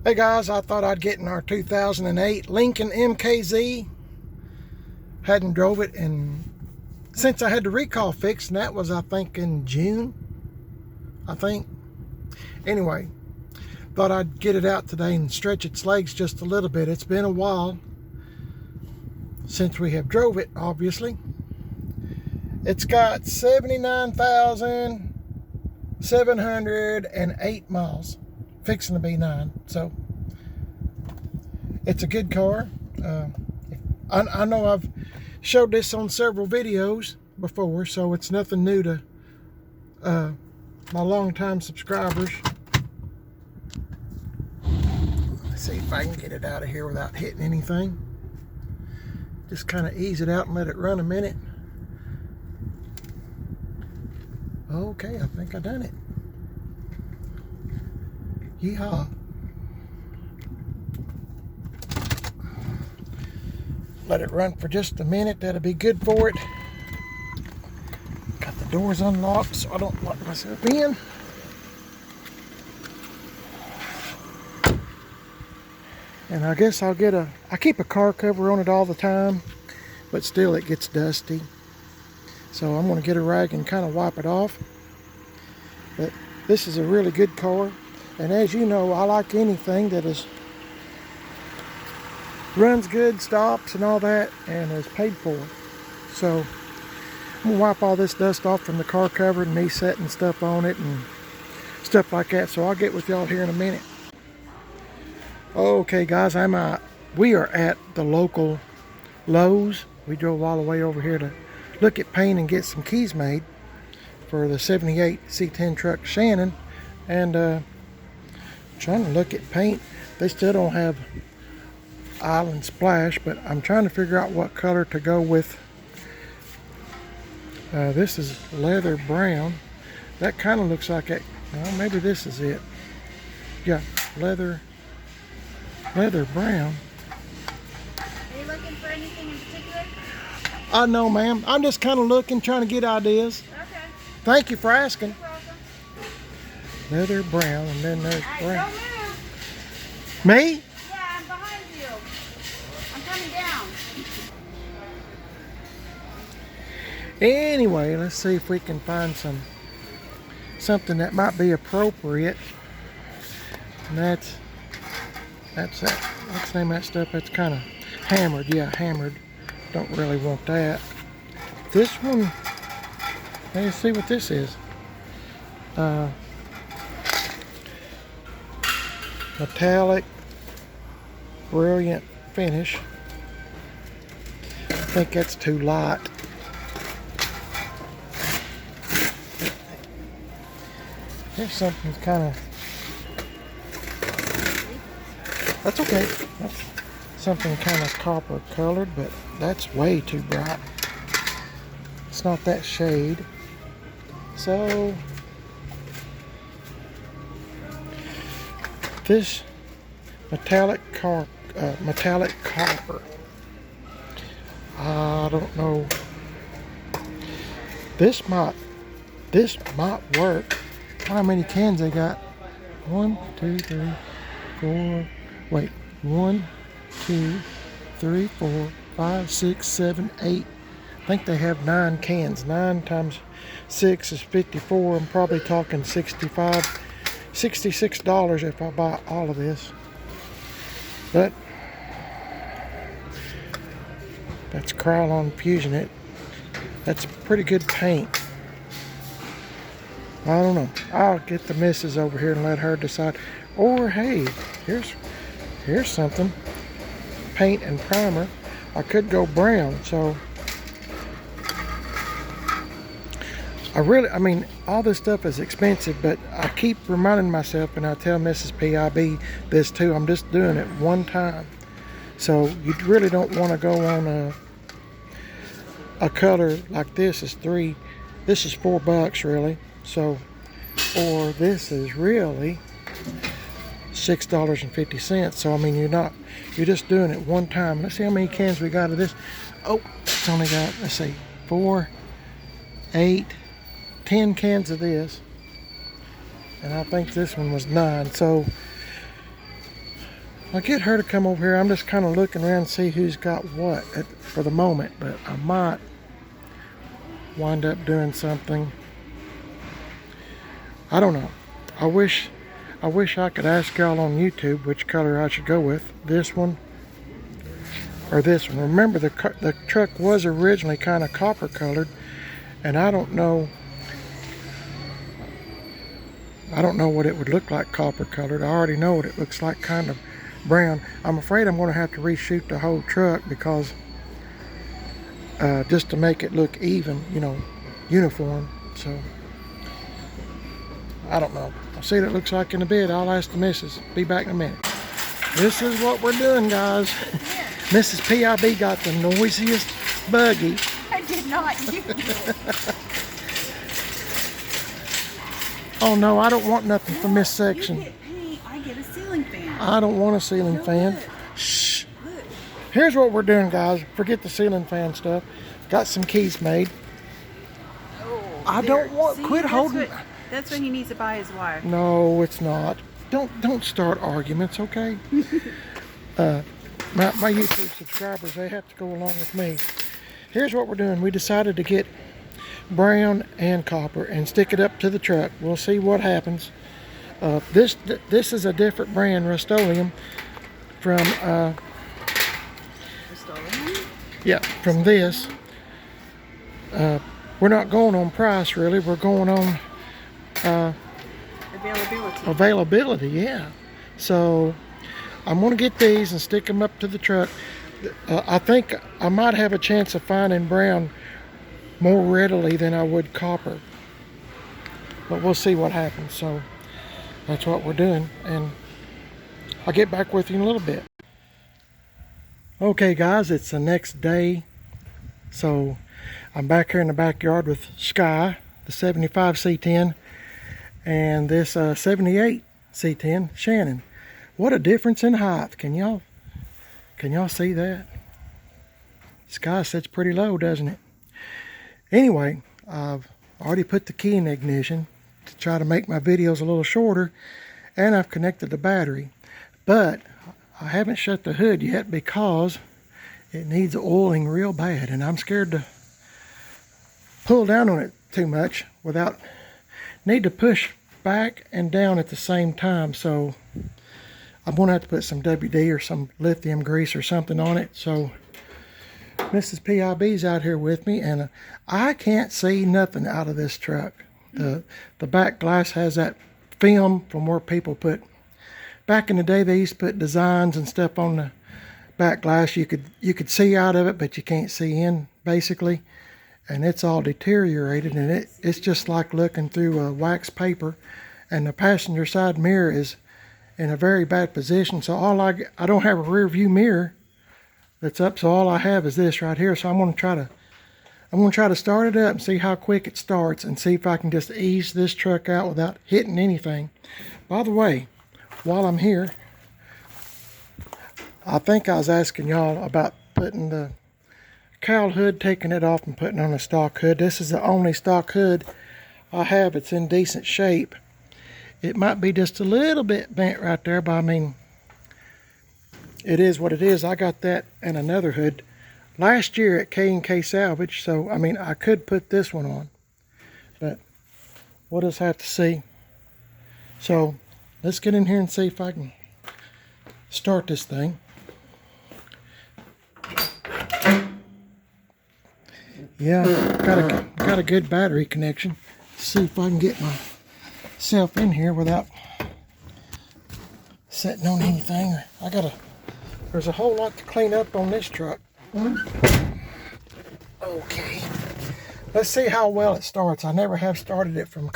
Hey guys, I thought I'd get in our 2008 Lincoln MKZ. Hadn't drove it since I had the recall fixed, and that was, I think, in June. Anyway, thought I'd get it out today and stretch its legs just a little bit. It's been a while since we have drove it, obviously. It's got 79,708 miles. Fixing to be 9, so it's a good car. I know I've showed this on several videos before, so it's nothing new to my longtime subscribers. Let's see if I can get it out of here without hitting anything. Just kind of ease it out and let it run a minute. Okay, I think I done it. Yeehaw. Let it run for just a minute. That'll be good for it. Got the doors unlocked so I don't lock myself in. And I guess I keep a car cover on it all the time, but still it gets dusty. So I'm going to get a rag and kind of wipe it off. But this is a really good car. And as you know, I like anything that runs good, stops and all that, and is paid for. So I'm going to wipe all this dust off from the car cover and me setting stuff on it and stuff like that. So I'll get with y'all here in a minute. Okay guys, we are at the local Lowe's. We drove all the way over here to look at paint and get some keys made for the 78 C10 truck Shannon. And trying to look at paint. They still don't have Island Splash, but I'm trying to figure out what color to go with. This is leather brown. That kind of looks like it. Well, maybe this is it. Yeah, leather brown. Are you looking for anything in particular? No, ma'am. I'm just kind of looking, trying to get ideas. Okay. Thank you for asking. You're welcome. Leather brown, and then there's brown. Don't move. Me? Yeah, I'm behind you. I'm coming down. Anyway, let's see if we can find something that might be appropriate. And that's that. What's the name of that stuff? That's kind of hammered. Yeah, hammered. Don't really want that. This one, let's see what this is. Metallic, brilliant finish. I think that's too light. Here's something that's kind of, that's okay. That's something kind of copper colored, but that's way too bright. It's not that shade. So this metallic copper. I don't know. This might work. How many cans they got? 1, 2, 3, 4. Wait, 1, 2, 3, 4, 5, 6, 7, 8. I think they have 9 cans. 9 times 6 is 54. I'm probably talking $66 if I buy all of this. But that's Krylon Fusion. That's pretty good paint. I don't know. I'll get the missus over here and let her decide. Or hey, here's something. Paint and primer. I could go brown. So I mean, all this stuff is expensive, but I keep reminding myself, and I tell Mrs. PIB this too, I'm just doing it one time. So you really don't want to go on a color like this. This is $4 really. So, or this is really $6.50. So I mean, you're just doing it one time. Let's see how many cans we got of this. Oh, it's only got, let's see, 4, 8, 10 cans of this. And I think this one was 9. So I'll get her to come over here. I'm just kind of looking around and see who's got what for the moment, but I might wind up doing something. I don't know. I wish I could ask y'all on YouTube which color I should go with. This one or this one. Remember, the truck was originally kind of copper colored, and I don't know what it would look like copper colored. I already know what it looks like, kind of brown. I'm afraid I'm going to have to reshoot the whole truck because just to make it look even, you know, uniform. So I don't know. I'll see what it looks like in a bit. I'll ask the missus. Be back in a minute. This is what we're doing, guys. Mrs. PIB got the noisiest buggy. I did not. You Oh no, I don't want nothing from this section. You get paint, I get a ceiling fan. I don't want a ceiling fan. Look. Shh. Look. Here's what we're doing, guys. Forget the ceiling fan stuff. Got some keys made. Oh, I there. don't want. See, Quit holding. That's when he needs to buy his wife. No, it's not. Don't start arguments, okay? My YouTube subscribers, they have to go along with me. Here's what we're doing. We decided to get brown and copper and stick it up to the truck. We'll see what happens. This is a different brand, Rust-Oleum, from Rust-Oleum? yeah, from this. We're not going on price really. We're going on availability. Yeah. So I'm going to get these and stick them up to the truck. I think I might have a chance of finding brown more readily than I would copper, but we'll see what happens. So that's what we're doing, and I'll get back with you in a little bit. Okay guys, it's the next day. So I'm back here in the backyard with Sky, the 75 C10, and this 78 C10 Shannon. What a difference in height. Can y'all see that? Sky sits pretty low, doesn't it? Anyway, I've already put the key in the ignition to try to make my videos a little shorter, and I've connected the battery, but I haven't shut the hood yet because it needs oiling real bad, and I'm scared to pull down on it too much without need to push back and down at the same time. So I'm going to have to put some WD or some lithium grease or something on it. So Mrs. PIB's out here with me, and I can't see nothing out of this truck. The back glass has that film from where people put, back in the day they used to put designs and stuff on the back glass. You could see out of it, but you can't see in, basically. And it's all deteriorated, and it's just like looking through a wax paper. And the passenger side mirror is in a very bad position. So I don't have a rear view mirror that's up, so all I have is this right here. So I'm going to try to start it up and see how quick it starts, and see if I can just ease this truck out without hitting anything. By the way, while I'm here, I think I was asking y'all about putting the cowl hood, taking it off and putting on a stock hood. This is the only stock hood I have. It's in decent shape. It might be just a little bit bent right there, but I mean, it is what it is. I got that and another hood last year at K&K Salvage, so I mean, I could put this one on, but we'll just have to see. So let's get in here and see if I can start this thing. Yeah, got a good battery connection. Let's see if I can get myself in here without sitting on anything. There's a whole lot to clean up on this truck. Okay, let's see how well it starts. I never have started it from a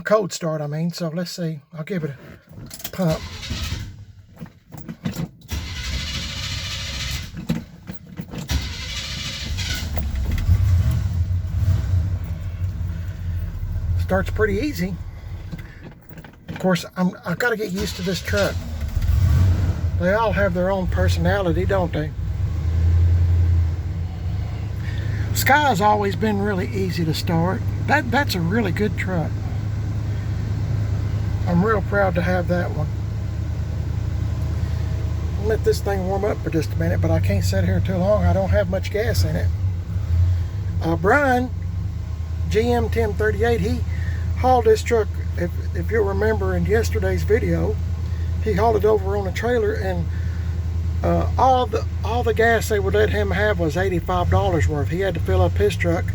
cold start, I mean. So let's see. I'll give it a pump. Starts pretty easy. Of course, I've got to get used to this truck. They all have their own personality, don't they? Sky's always been really easy to start. That's a really good truck. I'm real proud to have that one. I'll let this thing warm up for just a minute, but I can't sit here too long. I don't have much gas in it. Brian, GM 1038, he hauled this truck, if you'll remember in yesterday's video, he hauled it over on a trailer, and all the gas they would let him have was $85 worth. He had to fill up his truck,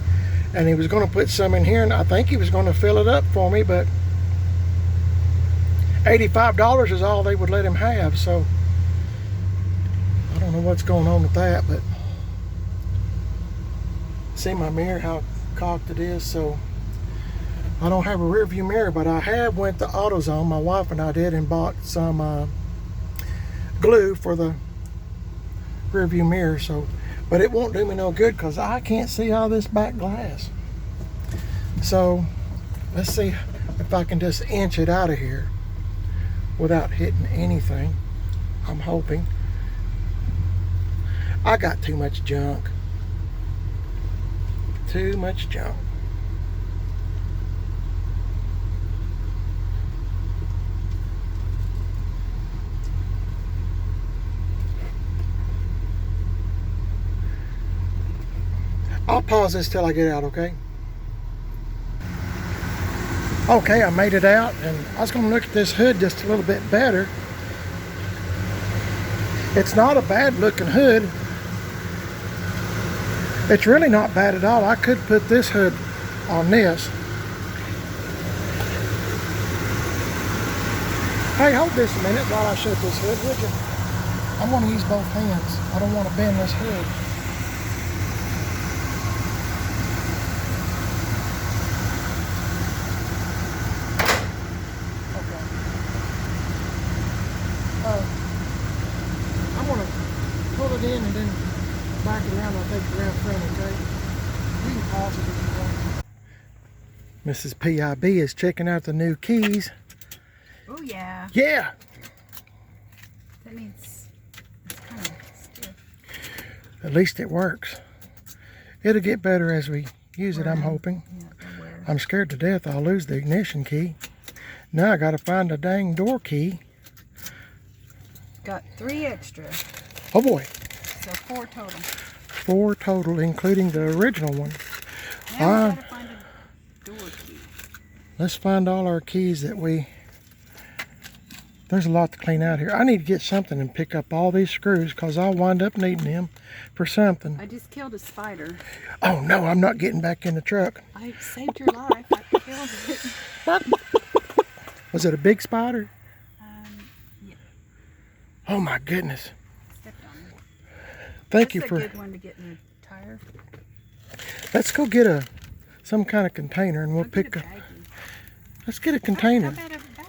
and he was going to put some in here, and I think he was going to fill it up for me, but $85 is all they would let him have. So I don't know what's going on with that, but see my mirror, how cocked it is. So I don't have a rear view mirror, but I have went to AutoZone, my wife and I did, and bought some glue for the rear view mirror. So, but it won't do me no good because I can't see all this back glass. So let's see if I can just inch it out of here without hitting anything. I'm hoping. I got too much junk. Too much junk. I'll pause this till I get out, okay? Okay, I made it out, and I was going to look at this hood just a little bit better. It's not a bad looking hood. It's really not bad at all. I could put this hood on this. Hey, hold this a minute while I shut this hood, would you? I want to use both hands. I don't want to bend this hood. I'm going to pull it in and then back it around. I'll take it around front, okay? You can pause it if you want. Mrs. PIB is checking out the new keys. Oh yeah. Yeah! That means it's kind of stiff. At least it works. It'll get better as we use it, I'm hoping. Yeah, I'm scared to death I'll lose the ignition key. Now I got to find a dang door key. Got 3 extra. Oh boy. So 4 total. 4 total, including the original one. Now we gotta find a door key. Let's find all our keys that we... There's a lot to clean out here. I need to get something and pick up all these screws because I'll wind up needing them for something. I just killed a spider. Oh no, I'm not getting back in the truck. I saved your life. I killed it. Was it a big spider? Yeah. Oh my goodness. Stepped on it. Thank you That's for... a good one to get in the tire. Let's go get some kind of container and we'll I'll pick get up... a baggie. Let's get a container. How about a bag?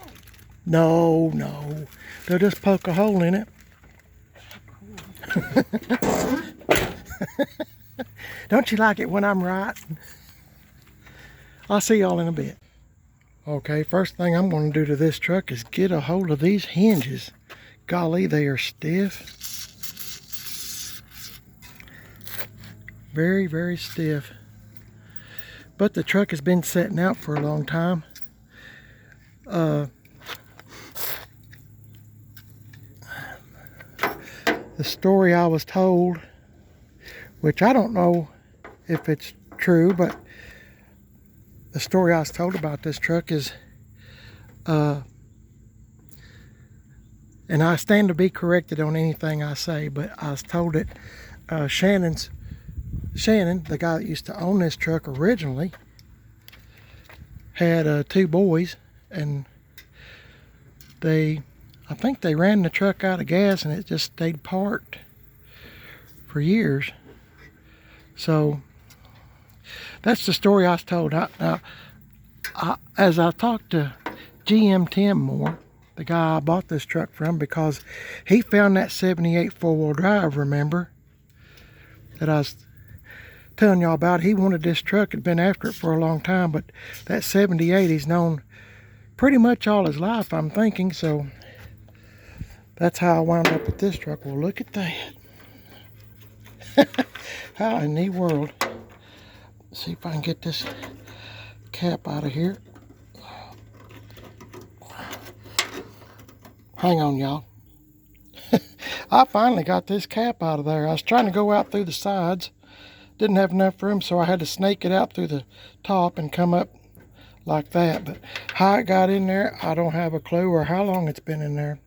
No, no. They'll just poke a hole in it. Don't you like it when I'm right? I'll see y'all in a bit. Okay, first thing I'm going to do to this truck is get a hold of these hinges. Golly, they are stiff. Very, very stiff. But the truck has been sitting out for a long time. The story I was told, which I don't know if it's true, but the story I was told about this truck is, and I stand to be corrected on anything I say, but I was told that Shannon, the guy that used to own this truck originally, had 2 boys, and I think they ran the truck out of gas and it just stayed parked for years. So that's the story I was told. As I talked to GM Tim more, the guy I bought this truck from, because he found that 78 4-wheel drive, remember, that I was telling y'all about. He wanted this truck, had been after it for a long time, but that 78 he's known pretty much all his life, I'm thinking. So that's how I wound up with this truck. Well, look at that. How in the world? Let's see if I can get this cap out of here. Hang on, y'all. I finally got this cap out of there. I was trying to go out through the sides. Didn't have enough room, so I had to snake it out through the top and come up like that. But how it got in there, I don't have a clue, or how long it's been in there.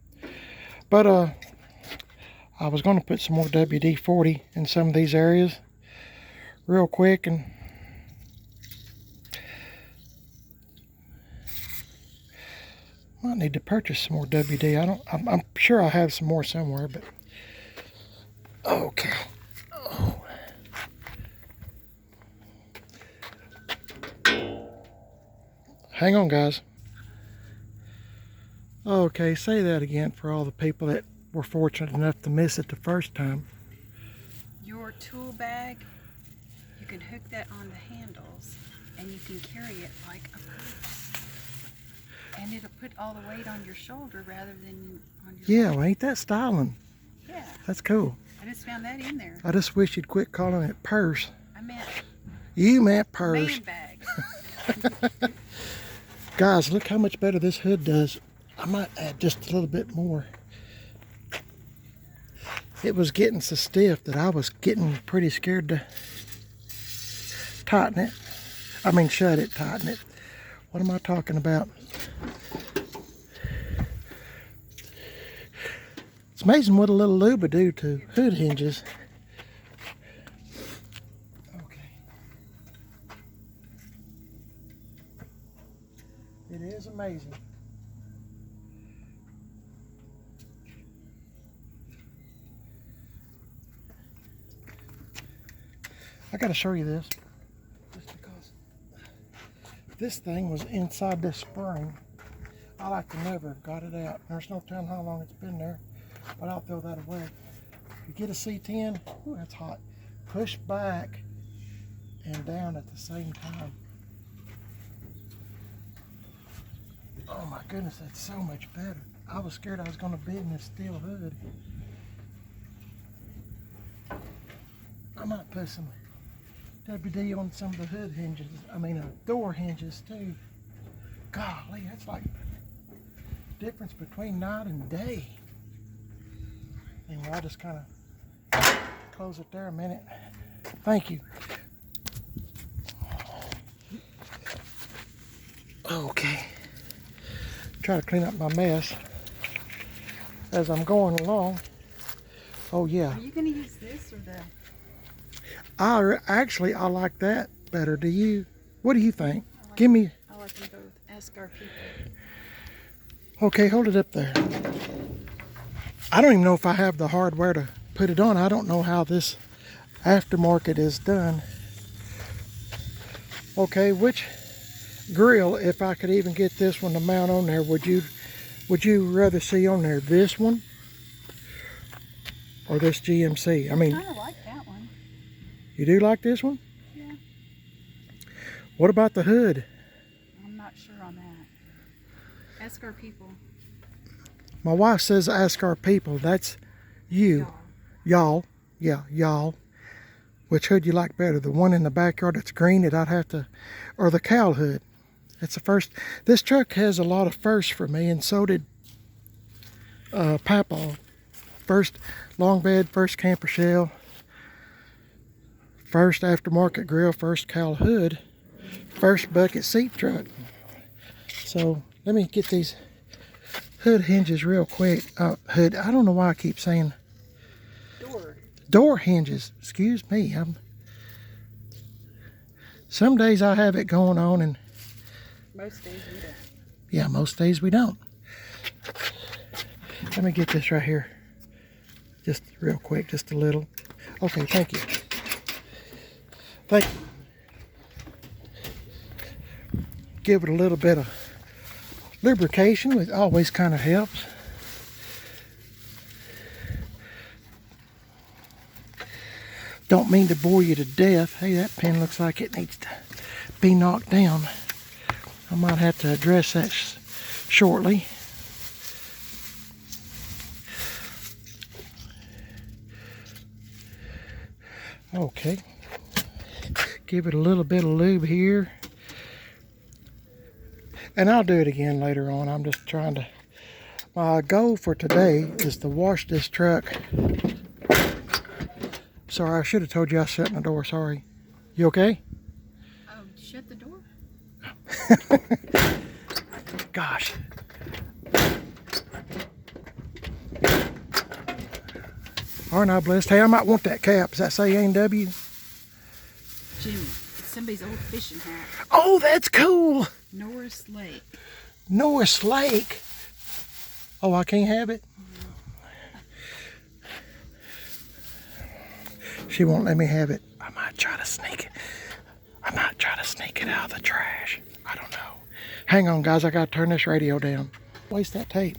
But I was going to put some more WD-40 in some of these areas real quick, and might need to purchase some more WD. I'm sure I have some more somewhere, but okay. Oh. Hang on, guys. Okay, say that again for all the people that were fortunate enough to miss it the first time. Your tool bag, you can hook that on the handles and you can carry it like a purse. And it'll put all the weight on your shoulder rather than on your Yeah, back. well, ain't that styling? Yeah. That's cool. I just found that in there. I just wish you'd quit calling it purse. I meant You meant purse. man bag. Guys, look how much better this hood does. I might add just a little bit more. It was getting so stiff that I was getting pretty scared to tighten it. I mean, shut it, tighten it. What am I talking about? It's amazing what a little lube will do to hood hinges. Okay. It is amazing. I gotta show you this, just because this thing was inside this spring. I like to never have got it out. There's no telling how long it's been there, but I'll throw that away. You get a C10, ooh, that's hot. Push back and down at the same time. Oh my goodness, that's so much better. I was scared I was gonna bend in this steel hood. I might put some WD on some of the hood hinges, door hinges too. Golly, that's like the difference between night and day. Anyway, I'll just kind of close it there a minute. Thank you. Okay. Try to clean up my mess as I'm going along. Oh yeah. Are you going to use this or the... I like that better. Do you? What do you think? Give me. I like them both. Ask our people. Okay, hold it up there. I don't even know if I have the hardware to put it on. I don't know how this aftermarket is done. Okay, which grill, if I could even get this one to mount on there, would you rather see on there? This one or this GMC? I mean, I kind of like that one. you do like this one? Yeah. What about the hood? I'm not sure on that. Ask our people. My wife says ask our people. That's you. Y'all. Yeah, y'all. Which hood you like better? The one in the backyard that's green that I'd have to, or the cowl hood? It's the first. This truck has a lot of firsts for me, and so did Papa. First long bed, first camper shell, first aftermarket grill, first cowl hood, first bucket seat truck. So let me get these hood hinges real quick. Hood, I don't know why I keep saying door hinges. Excuse me. Some days I have it going on, and Most days we don't. yeah, most days we don't. Let me get this right here. Just real quick, just a little. Okay, thank you. Thank you. Give it a little bit of lubrication, which always kind of helps. Don't mean to bore you to death. Hey, that pen looks like it needs to be knocked down. I might have to address that shortly. Okay. Give it a little bit of lube here. And I'll do it again later on. I'm just trying to My goal for today is to wash this truck. Sorry, I should have told you I was shutting the door. Sorry. You okay? Oh, shut the door? Gosh. Aren't I blessed? Hey, I might want that cap. Does that say A&W? Jimmy, it's somebody's old fishing hat. Oh, that's cool. Norris Lake. Norris Lake. Oh, I can't have it? She won't let me have it. I might try to sneak it. I might try to sneak it out of the trash. I don't know. Hang on, guys. I got to turn this radio down. Waste that tape.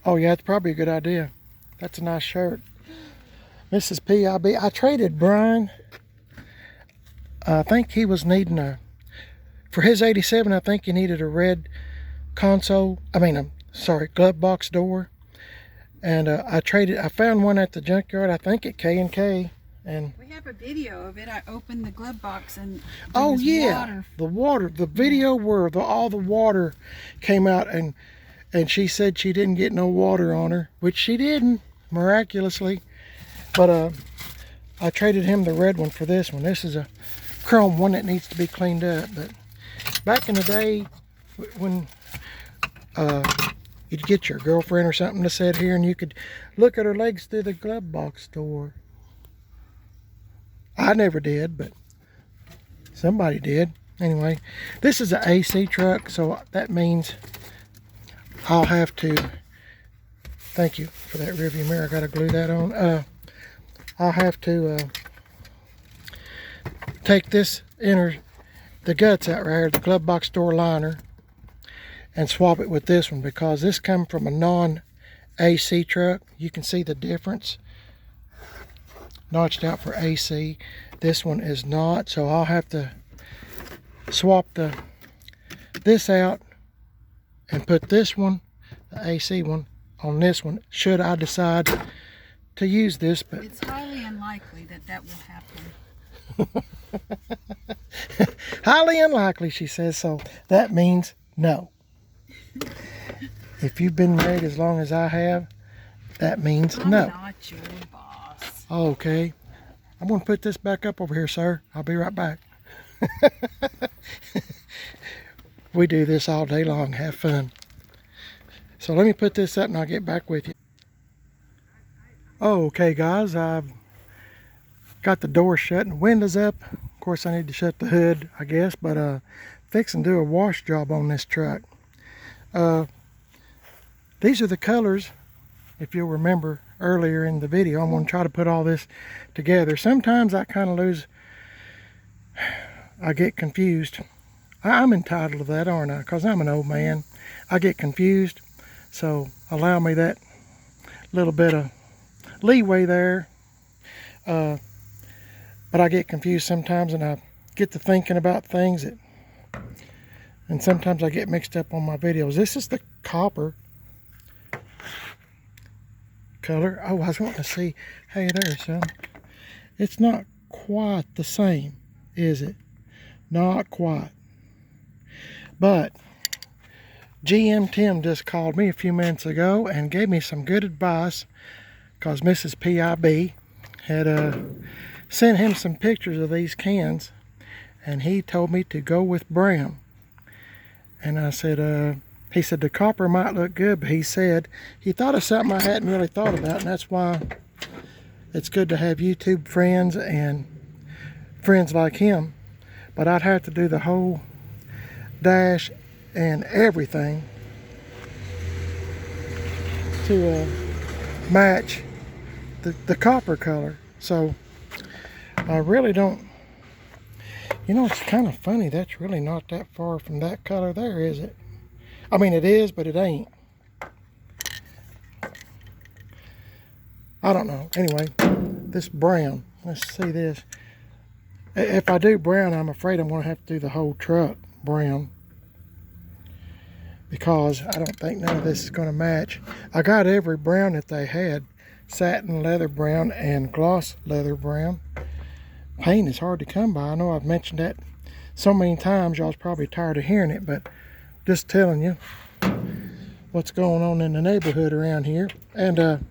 Oh, yeah, it's probably a good idea. That's a nice shirt. Mrs. P.I.B. I traded Brian. I think he was needing a... For his 87, I think he needed a red console. Glove box door. And I found one at the junkyard, I think at K&K. And we have a video of it. I opened the glove box and oh yeah, the video where all the water came out, and she said she didn't get no water on her, which she didn't, miraculously. But I traded him the red one for this one. This is a chrome one that needs to be cleaned up. But back in the day when you'd get your girlfriend or something to sit here and you could look at her legs through the glove box door. I never did, but somebody did. Anyway, this is an AC truck, so that means I'll have to... Thank you for that rearview mirror. I got to glue that on. I'll have to take the guts out right here, the glove box door liner, and swap it with this one, because this comes from a non-AC truck. You can see the difference. Notched out for AC. This one is not, so I'll have to swap this out and put this one, the AC one, on this one, should I decide to use this. But it's highly unlikely that will happen. Highly unlikely, she says, so that means no. If you've been married as long as I have, that means I'm no. not your boss. Okay. I'm going to put this back up over here, sir. I'll be right back. We do this all day long. Have fun. So let me put this up and I'll get back with you. Okay, guys. I've got the door shut and windows up. Of course, I need to shut the hood, I guess. But fix and do a wash job on this truck. These are the colors. If you'll remember earlier in the video, I'm going to try to put all this together. Sometimes I kind of I get confused. I'm entitled to that, aren't I? Because I'm an old man. I get confused. So allow me that little bit of leeway there. But I get confused sometimes, and I get to thinking about things and sometimes I get mixed up on my videos. This is the copper color. Oh, I was wanting to see. Hey there, son. It's not quite the same, is it? Not quite. But GM Tim just called me a few minutes ago and gave me some good advice, because Mrs. P.I.B. had sent him some pictures of these cans, and he told me to go with brown. And I said, he said the copper might look good, but he said he thought of something I hadn't really thought about, and that's why it's good to have YouTube friends and friends like him. But I'd have to do the whole dash and everything to match the copper color. So I really don't... You know, it's kind of funny. That's really not that far from that color there, is it? I mean, it is, but it ain't. I don't know. Anyway, this brown. Let's see this. If I do brown, I'm afraid I'm going to have to do the whole truck brown, because I don't think none of this is going to match. I got every brown that they had. Satin leather brown and gloss leather brown. Paint is hard to come by. I know I've mentioned that so many times, y'all's probably tired of hearing it, but just telling you what's going on in the neighborhood around here. And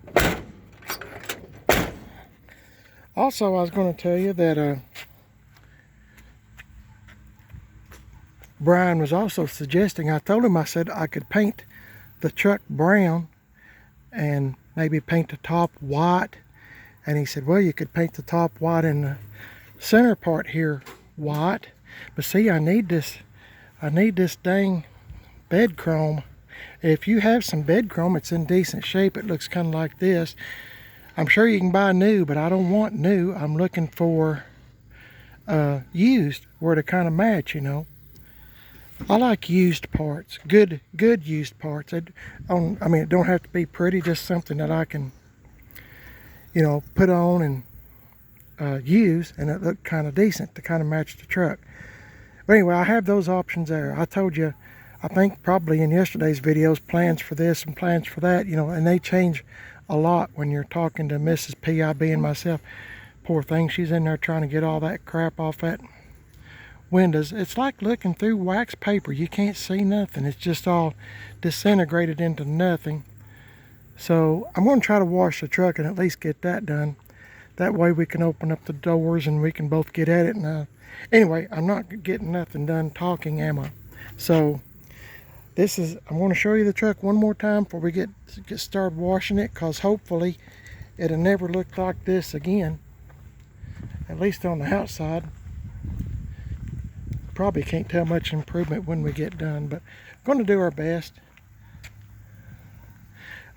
also, I was going to tell you that Brian was also suggesting, I told him, I said I could paint the truck brown and maybe paint the top white. And he said, well, you could paint the top white and the center part here white. But see, I need this dang bed chrome. If you have some bed chrome, it's in decent shape. It looks kind of like this. I'm sure you can buy new, but I don't want new. I'm looking for used, where to kind of match, you know. I like used parts, good used parts. I mean, it don't have to be pretty, just something that I can, you know, put on and use, and it look kind of decent to kind of match the truck. But anyway, I have those options there. I told you, I think probably in yesterday's videos, plans for this and plans for that, you know, and they change a lot when you're talking to Mrs. PIB and myself. Poor thing, she's in there trying to get all that crap off that windows. It's like looking through wax paper. You can't see nothing. It's just all disintegrated into nothing. So I'm going to try to wash the truck and at least get that done. That way we can open up the doors and we can both get at it. And anyway, I'm not getting nothing done talking, am I? So I'm going to show you the truck one more time before we get started washing it, because hopefully it'll never look like this again, at least on the outside. Probably can't tell much improvement when we get done, but going to do our best.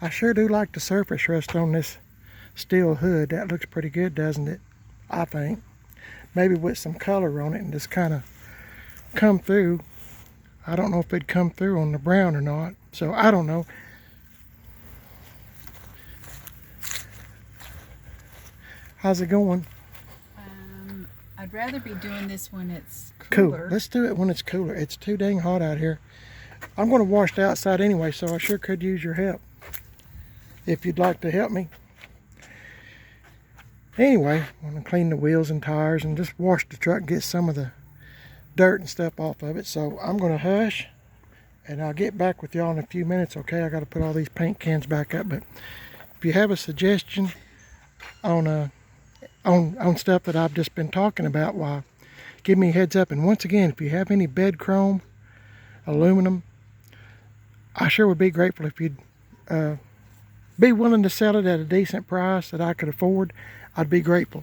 I sure do like the surface rust on this steel hood. That looks pretty good, doesn't it? I think. Maybe with some color on it and just kind of come through. I don't know if it'd come through on the brown or not, so I don't know. How's it going? I'd rather be doing this when it's Cool. cooler. Let's do it when it's cooler. It's too dang hot out here. I'm going to wash the outside anyway, so I sure could use your help if you'd like to help me. Anyway, I'm going to clean the wheels and tires and just wash the truck and get some of the dirt and stuff off of it. So I'm going to hush, and I'll get back with y'all in a few minutes, okay? I got to put all these paint cans back up, but if you have a suggestion on stuff that I've just been talking about, why, give me a heads up. And once again, if you have any bed chrome, aluminum, I sure would be grateful if you'd be willing to sell it at a decent price that I could afford. I'd be grateful.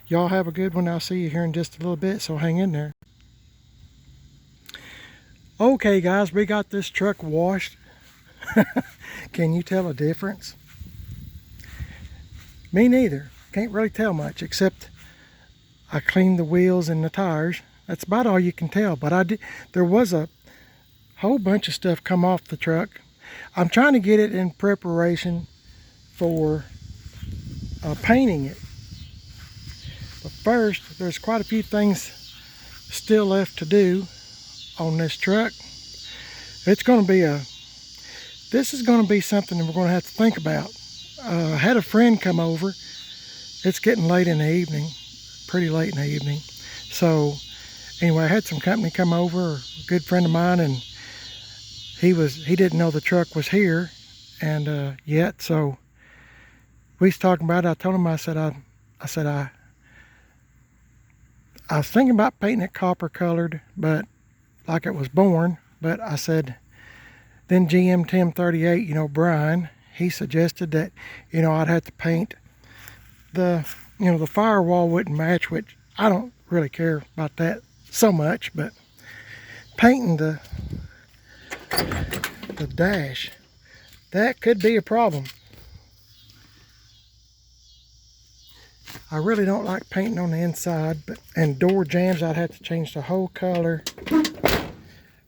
Y'all have a good one. I'll see you here in just a little bit, so hang in there. Okay guys, we got this truck washed. Can you tell a difference? Me neither. Can't really tell much, except I cleaned the wheels and the tires. That's about all you can tell. But there was a whole bunch of stuff come off the truck. I'm trying to get it in preparation for painting it. But first, there's quite a few things still left to do on this truck. This is going to be something that we're going to have to think about. I had a friend come over. It's getting late in the evening, pretty late in the evening. So anyway, I had some company come over, a good friend of mine, and he didn't know the truck was here and yet. So we was talking about it. I told him, I said I was thinking about painting it copper colored, but like it was born. But I said, then GM 1038, you know, Brian, he suggested that, you know, I'd have to paint the firewall wouldn't match, which I don't really care about that so much, but painting the dash, that could be a problem. I really don't like painting on the inside, and door jambs, I'd have to change the whole color.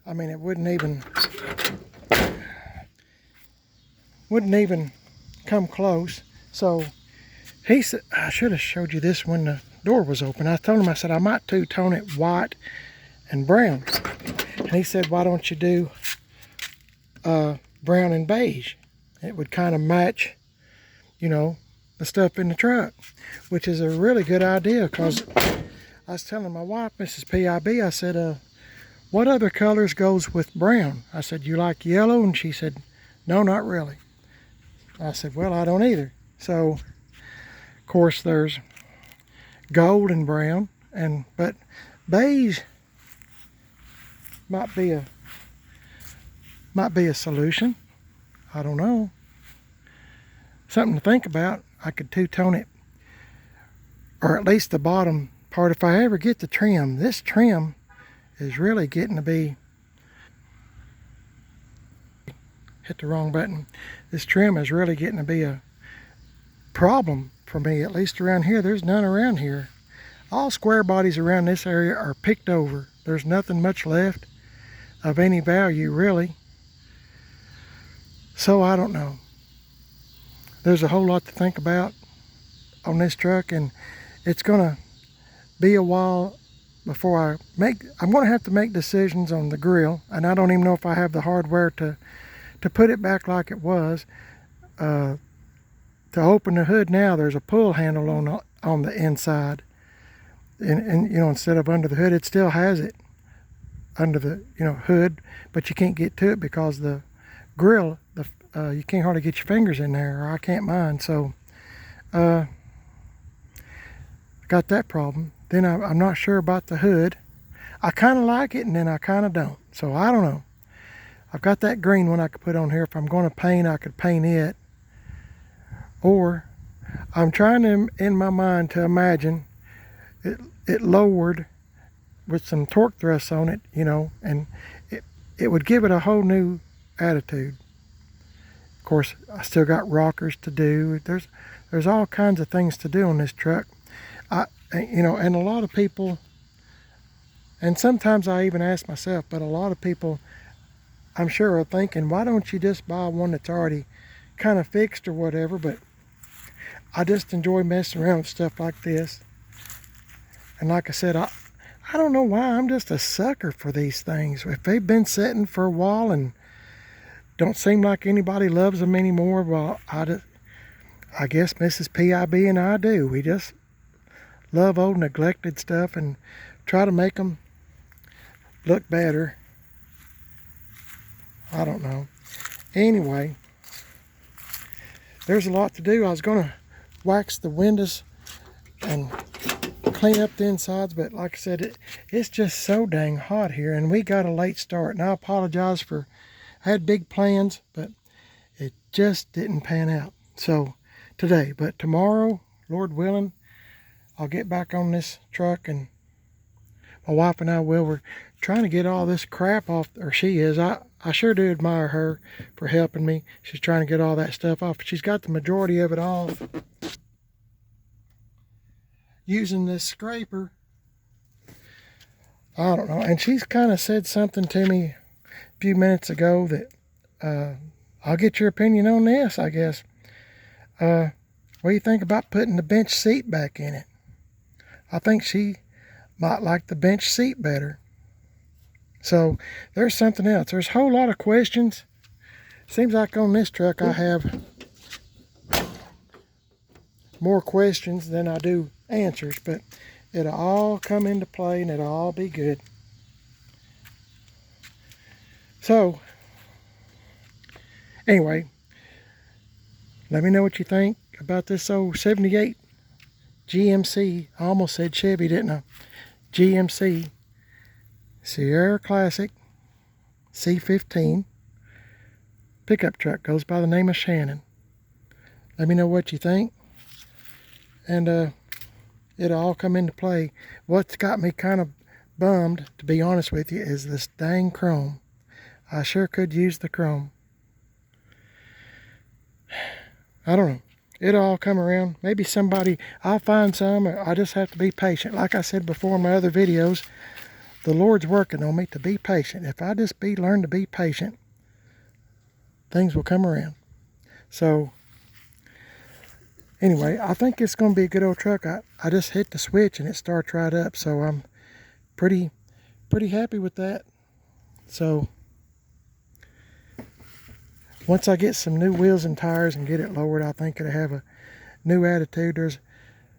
I mean, it wouldn't even come close. So he said, I should have showed you this when the door was open. I told him, I said, I might two-tone it white and brown. And he said, why don't you do brown and beige? It would kind of match, you know, the stuff in the truck, which is a really good idea, because I was telling my wife, Mrs. PIB, I said, what other colors goes with brown? I said, you like yellow? And she said, no, not really. I said, well, I don't either. So, of course, there's gold and brown, but beige might be a solution. I don't know. Something to think about. I could two-tone it, or at least the bottom part. If I ever get the trim, this trim is really getting to be, hit the wrong button. This trim is really getting to be a problem for me, at least around here. There's none around here. All square bodies around this area are picked over. There's nothing much left of any value, really. So I don't know. There's a whole lot to think about on this truck, and it's gonna be a while before I'm gonna have to make decisions on the grill, and I don't even know if I have the hardware to put it back like it was. To open the hood now, there's a pull handle on the inside, and you know, instead of under the hood, it still has it under the hood, but you can't get to it because the grill, you can't hardly get your fingers in there, or I can't mine. So got that problem. Then I'm not sure about the hood. I kind of like it, and then I kind of don't. So I don't know. I've got that green one I could put on here. If I'm going to paint, I could paint it. Or I'm trying to, in my mind, to imagine it lowered with some torque thrusts on it, and it would give it a whole new attitude. Of course, I still got rockers to do. There's all kinds of things to do on this truck. And a lot of people, and sometimes I even ask myself, but a lot of people, I'm sure, are thinking, why don't you just buy one that's already kind of fixed or whatever? But I just enjoy messing around with stuff like this. And like I said, I don't know why, I'm just a sucker for these things. If they've been sitting for a while and don't seem like anybody loves them anymore, well, I guess Mrs. PIB and I do. We just love old neglected stuff and try to make them look better. I don't know. Anyway, there's a lot to do. I was going to wax the windows and clean up the insides, but like I said, it's just so dang hot here, and we got a late start, and I apologize I had big plans, but it just didn't pan out. So today, but tomorrow, Lord willing, I'll get back on this truck, and my wife and I we're trying to get all this crap off, or she is. I sure do admire her for helping me. She's trying to get all that stuff off. She's got the majority of it off using this scraper. I don't know. And she's kind of said something to me a few minutes ago that I'll get your opinion on this, I guess. What do you think about putting the bench seat back in it? I think she might like the bench seat better. So there's something else. There's a whole lot of questions. Seems like on this truck I have more questions than I do answers, but it'll all come into play and it'll all be good. So anyway, let me know what you think about this old 78 GMC. I almost said Chevy, didn't I? GMC Sierra Classic C15 pickup truck. Goes by the name of Shannon. Let me know what you think, and it'll all come into play. What's got me kind of bummed, to be honest with you, is this dang chrome. I sure could use the chrome. I don't know. It'll all come around. Maybe somebody, I'll find some, or I just have to be patient. Like I said before in my other videos, the Lord's working on me to be patient. If I just learn to be patient, things will come around. So anyway, I think it's going to be a good old truck. I just hit the switch and it starts right up. So I'm pretty happy with that. So once I get some new wheels and tires and get it lowered, I think it'll have a new attitude.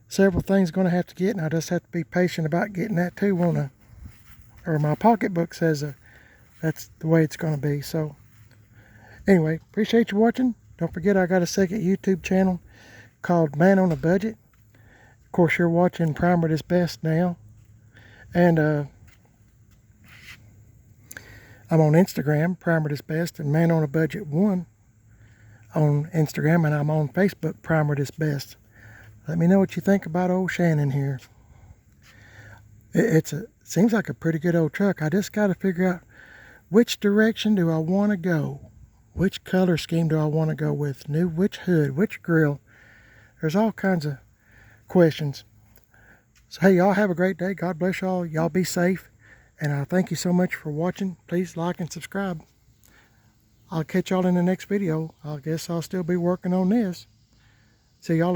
several things going to have to get, and I just have to be patient about getting that too, won't I? Or my pocketbook says that's the way it's going to be. So anyway, appreciate you watching. Don't forget I got a second YouTube channel called Man on a Budget. Of course, you're watching Primer This Best now. And I'm on Instagram, Primer This Best, and Man on a Budget 1 on Instagram, and I'm on Facebook, Primer This Best. Let me know what you think about old Shannon here. It seems like a pretty good old truck. I just got to figure out which direction do I want to go. Which color scheme do I want to go with? Which hood, which grill? There's all kinds of questions. So hey, y'all have a great day. God bless y'all. Y'all be safe. And I thank you so much for watching. Please like and subscribe. I'll catch y'all in the next video. I guess I'll still be working on this. See y'all later.